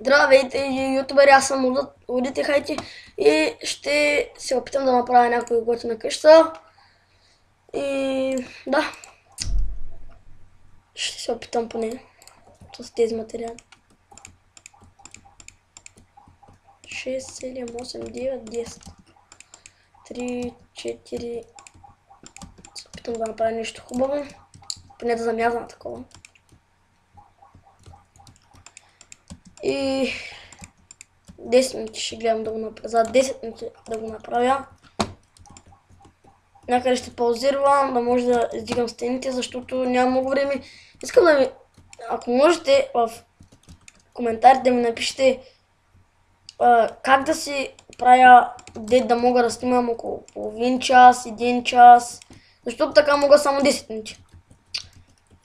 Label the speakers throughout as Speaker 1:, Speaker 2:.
Speaker 1: Здравейте, ютубери, аз съм Удите Хайти и ще се опитам да направя някоя готина къща. И да, ще се опитам поне с тези материали. 6, 7, 8, 9, 10, 3, 4. Се опитам да направя нещо хубаво, поне да замязана такова. И 10 минути ще гледам да го направя. За 10 минути да го направя. Някъде ще паузирам, да може да издигам стените, защото няма много време. Искам да ви... Ако можете в коментарите да ми напишете как да си правя да мога да снимам около половин час, 1 час, защото така мога само 10 минути.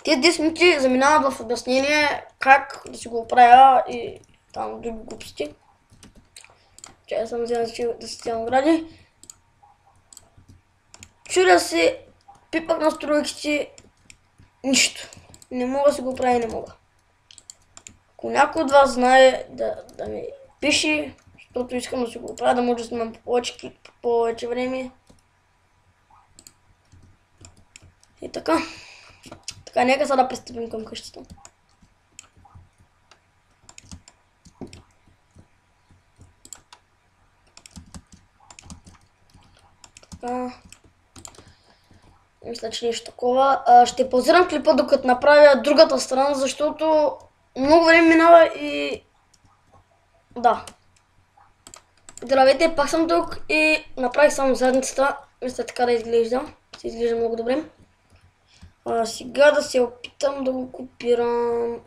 Speaker 1: Тези 10 минути заминават в обяснение как да си го правя и там други глупости. Чай съм взел да си взема награди. Чудя се, пипах настройките, нищо. Не мога да си го правя, не мога. Ако някой от вас знае да ми пише, защото искам да си го правя, да може да снимам повече време. И така. Така, нека сега да пристъпим към къщата. Така. Мисля, че нещо такова. Ще паузирам клипа, докато направя другата страна, защото много време минава и... Да. Здравейте, пак съм тук и направих само задницата. Мисля така да изглежда. Се изглежда много добре. Сега да се опитам да го копирам.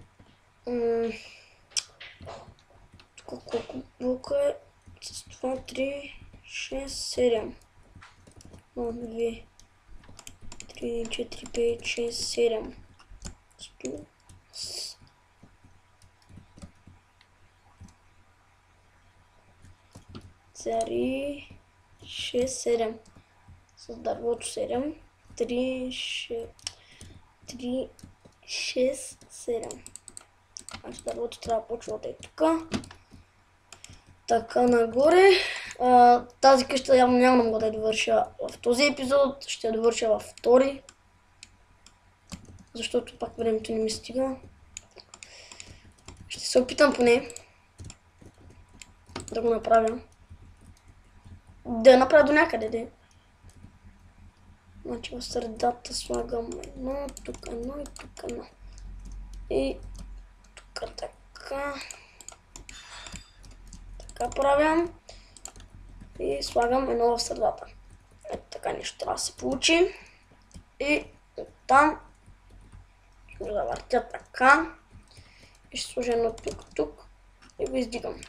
Speaker 1: Колко блока е? С това 3, 6, 7. 2, 3, 4, 5, 6, 7. 100. Цари 6, 7. С дървото 7. 3, 6, 7. Значи дървото трябва да почва да е тук. Така нагоре. Тази къща явно няма да мога да я довърша в този епизод. Ще я довърша във втори. Защото пак времето не ми стига. Ще се опитам поне да го направя. Да я направя до някъде. Значи в средата слагам едно, тук едно и тук едно. И тук така. Така правя. И слагам едно в средата. Ето така нещо трябва да се получи. И оттам ще го завъртя така. И ще сложа едно тук и го издигам.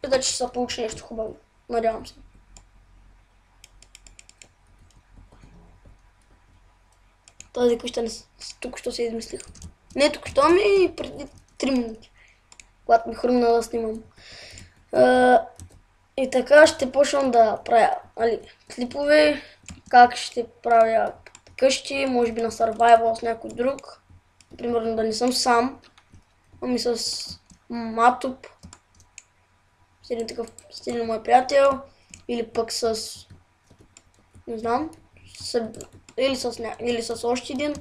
Speaker 1: Мисля, че ще се получи нещо хубаво. Надявам се. Тази къща тук що се измислих. Не тук що, ами преди 3 минути. Когато ми хрумна да снимам. И така ще почвам да правя клипове, как ще правя къщи, може би на survival с някой друг. Примерно да не съм сам, ами с Матоп, с един такъв стилен мой приятел, или пък с, не знам, или с още един.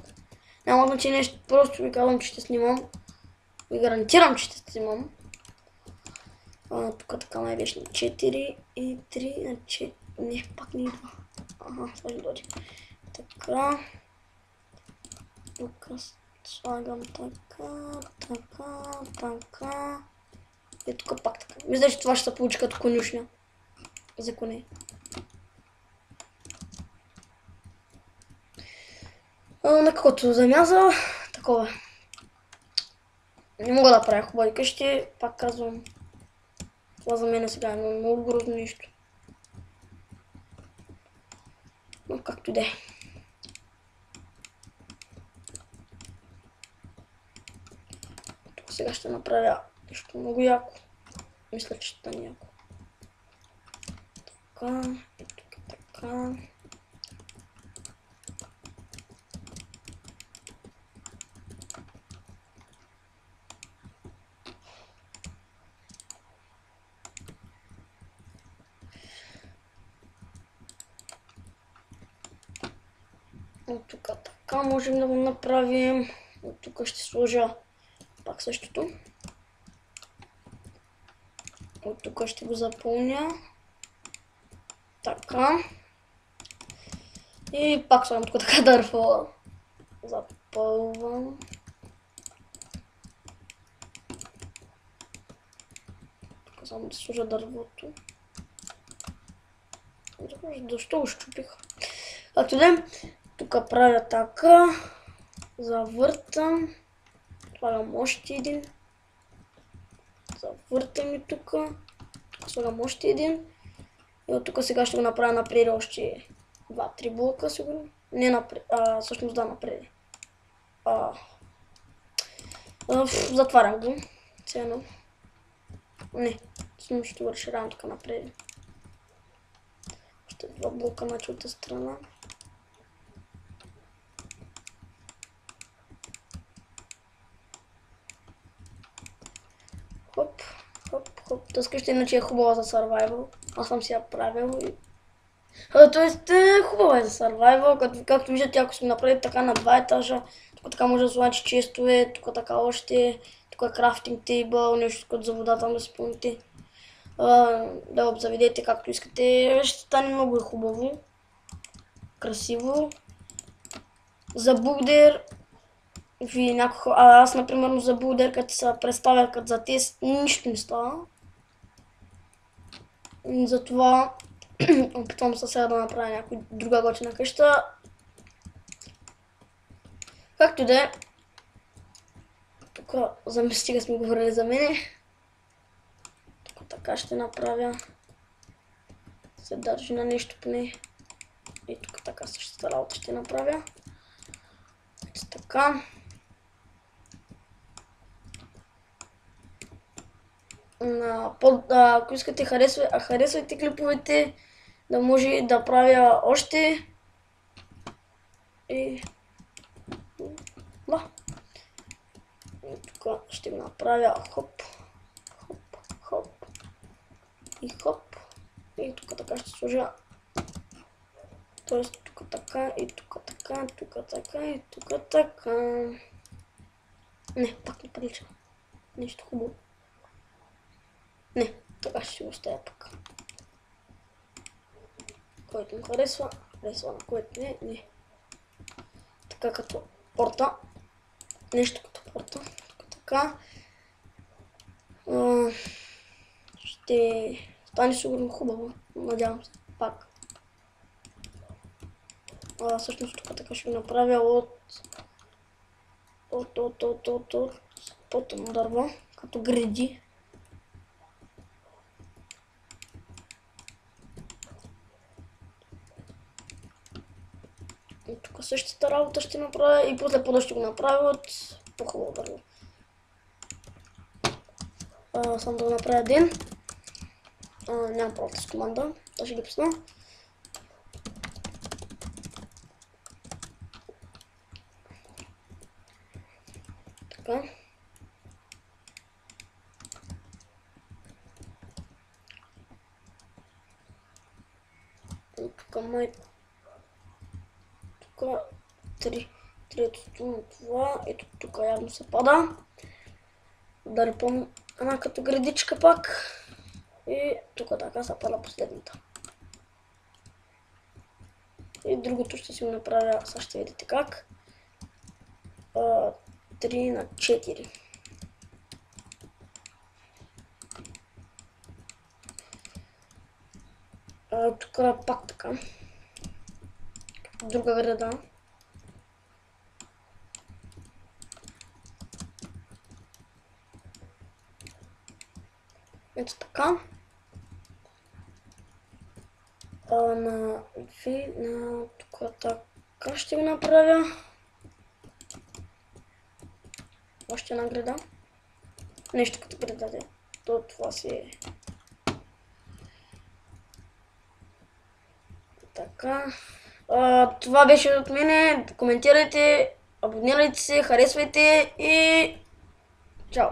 Speaker 1: Няма значение, просто ви казвам, че ще снимам. Ви гарантирам, че ще снимам. Тук така най-вече 4 и 3 на 4. Не, пак не идва. Ага, сега ще дойде. Така. Тук слагам така. И тук пак така. Мисля, че това ще се получи като конюшня. За коне. На каквото замяза, такова. Не мога да правя хубави къщи, пак казвам. Това за мен сега е много грозно нещо. Но както и да е. Тук сега ще направя нещо много яко. Мисля, че ще стане яко. Така, и тук така. От тук така можем да го направим. От тук ще сложа пак същото. От тук ще го запълня. Така. И пак слагам тук така дърво. Запълвам. Тук само да сложа дървото. Защо го щупих? Както да, тук правя така. Завъртам. Слагам още един. Завъртам и тук. Тук слагам още един. И от тук сега ще го направя напред още 2-3 блока сигурно. Не напред, всъщност да, напред. Затварям го. Цено. Не, само ще го разширявам тук напред. Още 2 блока на чута страна. Хоп, хоп, хоп. Тъскаща иначе е хубава за survival. Аз съм си я правил и... Тоест хубава е за survival, както виждате, ако сме направили така на 2 етажа, тук така може да слагате честове, тук така още, тук е крафтинг тейбъл, нещо като за вода там да си помните. Да обзаведете както искате, ще стане много хубаво, красиво. За булдер, аз например за булдер, като се представя като за тест, нищо не става. Затова опитвам се сега да направя някой друга готина къща. Както да е. Тук стига сме говорили за мене. Тук така ще направя. Се държи на нещо поне. И тук така същата работа ще направя. Ето така. Ако искате, харесвайте клиповете, да може да правя още. И тук ще го направя хоп, хоп, хоп и хоп. И тук така ще сложа. Тоест тук така и тук така, тук така и тук така. Не, пак не прилича. Нещо хубаво. Не, така ще го оставя пък. Който му харесва, на който не. Така като порта. Нещо като порта. Така. Ще стане сигурно хубаво. Надявам се. Пак. Всъщност тук така ще го направя от дърво. Като греди. И тук същата работа ще направя и после пода ще го направя от по-хубаво дърво. Само да го направя един. Нямам правата с команда, да ще ги пусна. Така. И тук май... Тук третото това, ето тук явно се пада. Да репам една като градичка пак. И тук така се пада последната. И другото ще си го направя, сега ще видите как. 3 на 4. Тук пак така. Друга града. Ето така. Тук така ще го направя. Още една града. Нещо като града. Това си е. Така. Това беше от мене. Коментирайте, абонирайте се, харесвайте и чао!